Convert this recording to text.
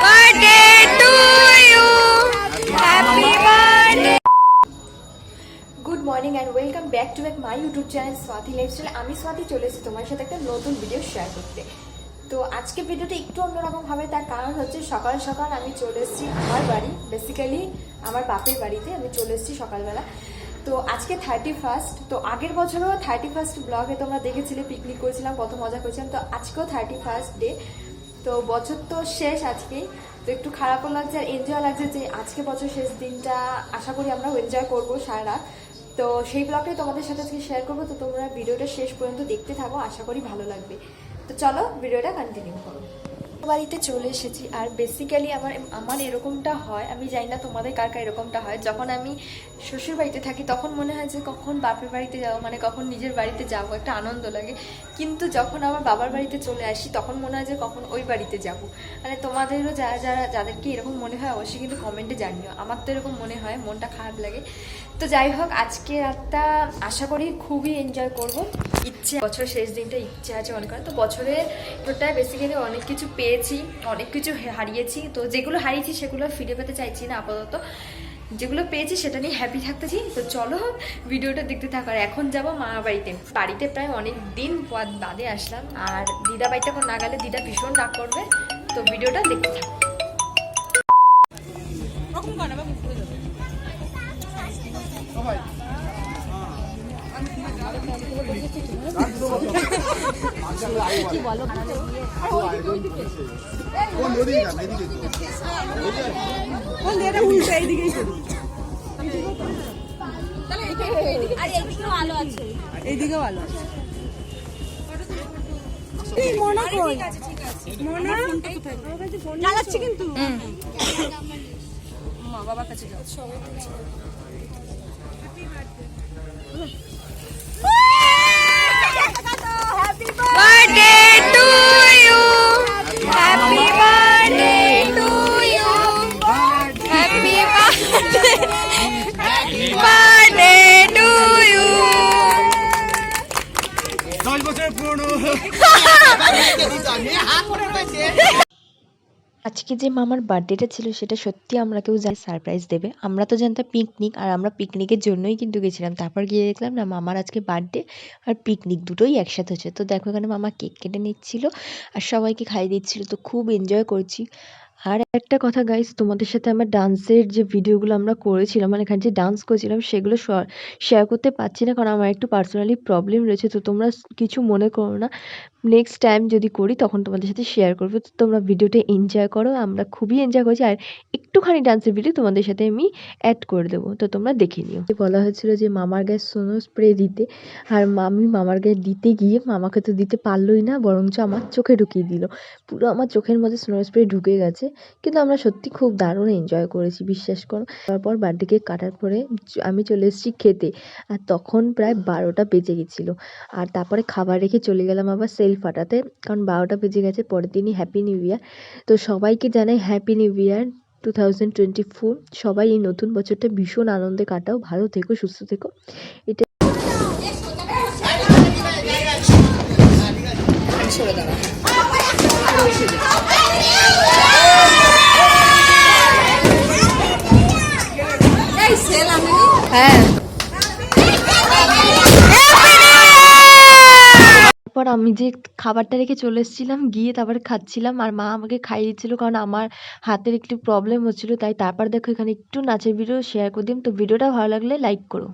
Birthday to you, happy birthday. Good morning and welcome back to my YouTube channel Swati lifestyle. আমি স্বাতি চলে এসেছি তোমার সাথে একটা নতুন ভিডিও শেয়ার করতে। তো আজকে ভিডিওটা একটু অন্যরকম হবে, তার কারণ হচ্ছে সকাল সকাল আমি চলে এসেছি আমার বাড়ি, বেসিক্যালি আমার বাপের বাড়িতে আমি চলে এসেছি সকালবেলা। তো আজকে 31st, তো আগের বছরও 31st ব্লগে তোমরা দেখেছিলে পিকনিক করেছিলাম, কত মজা করেছিলাম। তো আজকেও 31st ডে, তো বছর তো শেষ আজকেই। তো একটু খারাপও লাগছে আর এনজয় লাগছে যে আজকে বছর শেষ দিনটা, আশা করি আমরাও এনজয় করবো সারা রাত। তো সেই ব্লগটাই তোমাদের সাথে আজকে শেয়ার করবো। তো তোমরা ভিডিওটা শেষ পর্যন্ত দেখতে থাকো, আশা করি ভালো লাগবে। তো চলো ভিডিওটা কন্টিনিউ করো। বাড়িতে চলে এসেছি আর বেসিক্যালি আমার এরকমটা হয়, আমি জানি না তোমাদের কার কার এরকমটা হয়। যখন আমি শ্বশুর বাড়িতে থাকি তখন মনে হয় যে কখন বাপের বাড়িতে যাবো, মানে কখন নিজের বাড়িতে যাবো, একটা আনন্দ লাগে। কিন্তু যখন আমার বাবার বাড়িতে চলে আসি তখন মনে হয় যে কখন ওই বাড়িতে যাব। মানে তোমাদেরও যাদেরকে এরকম মনে হয় অবশ্যই কিন্তু কমেন্টে জানিও। আমার তো এরকম মনে হয়, মনটা খারাপ লাগে। তো যাই হোক, আজকে রাতটা আশা করি খুবই এনজয় করব। ইচ্ছে বছর শেষ দিনটা ইচ্ছে আছে অনেক। তো বছরের ওটাই বেসিক্যালি অনেক কিছু পেয়েছি, অনেক কিছু হারিয়েছি। তো যেগুলো হারিয়েছি সেগুলো ফিরে পেতে চাইছি না আপাতত, যেগুলো পেয়েছি সেটা নিয়ে হ্যাপি থাকতেছি। তো চলো ভিডিওটা দেখতে থাকো। আর এখন যাবো মামার বাড়িতে প্রায় অনেক দিন বাদে আসলাম। আর দিদা বাড়িতে এখন না গেলে দিদা ভীষণ রাগ করবে। তো ভিডিওটা দেখতে থাকো। কি বলো এইদিকে ভালো আছে। মনে কই মনে চালাচ্ছি কিন্তু মা বাবার কাছে যাও সবাই। Birthday to you, happy birthday to you, happy birthday to you. 10 বছর পুরনো। আজকে যে মামার বার্থডেটা ছিল সেটা সত্যি আমরা কেউ জানি সারপ্রাইজ দেবে। আমরা তো জানতাম পিকনিক, আর আমরা পিকনিকের জন্যই কিন্তু গেছিলাম। তারপর গিয়ে দেখলাম না, মামার আজকে বার্থডে আর পিকনিক দুটোই একসাথে হচ্ছে। তো দেখো এখানে মামা কেক কেটে নিচ্ছিল আর সবাইকে খাইয়ে দিচ্ছিল। তো খুব এনজয় করছি। আর একটা কথা গাইস, তোমাদের সাথে আমার ডান্সের যে ভিডিওগুলো আমরা করেছিলাম, মানে এখানে যে ডান্স করেছিলাম সেগুলো শেয়ার করতে পারছি না, কারণ আমার একটু পার্সোনালি প্রবলেম রয়েছে। তো তোমরা কিছু মনে করো না, নেক্সট টাইম যদি করি তখন তোমাদের সাথে শেয়ার করবো। তো তোমরা ভিডিওটা এনজয় করো, আমরা খুবই এনজয় করছি। আর একটুখানি ডান্সের ভিডিও তোমাদের সাথে আমি অ্যাড করে দেবো, তো তোমরা দেখে নিও। বলা হয়েছিল যে মামার গায়ে সোনো স্প্রে দিতে, আর আমি মামার গায়ে দিতে গিয়ে মামাকে তো দিতে পারলোই না, বরঞ্চ আমার চোখে ঢুকিয়ে দিল। পুরো আমার চোখের মধ্যে সোনো স্প্রে ঢুকে গেছে। কিন্তু আমরা সত্যি খুব দারুণ এনজয় করেছি, বিশ্বাস করো। তারপর বার্থডে কেক কাটার পরে আমি চলে এসেছি খেতে, আর তখন প্রায় 12টা বেজে গেছিলো। আর তারপরে খাবার রেখে চলে গেলাম আবার সেল ফাটাতে, কারণ 12টা বেজে গেছে। পরের দিনই হ্যাপি নিউ ইয়ার। তো সবাইকে জানাই হ্যাপি নিউ ইয়ার 2024। সবাই এই নতুন বছরটা ভীষণ আনন্দে কাটাও, ভালো থেকো, সুস্থ থেকো। এটা হ্যাঁ, তারপর আমি যে খাবারটা রেখে চলে এসেছিলাম, গিয়ে তারপরে খাচ্ছিলাম আর মা আমাকে খাইয়ে দিচ্ছিল, কারণ আমার হাতের একটু প্রবলেম হচ্ছিল তাই। তারপর দেখো এখানে একটু নাচের ভিডিও শেয়ার করে দিলাম। তো ভিডিওটা ভালো লাগলে লাইক করো।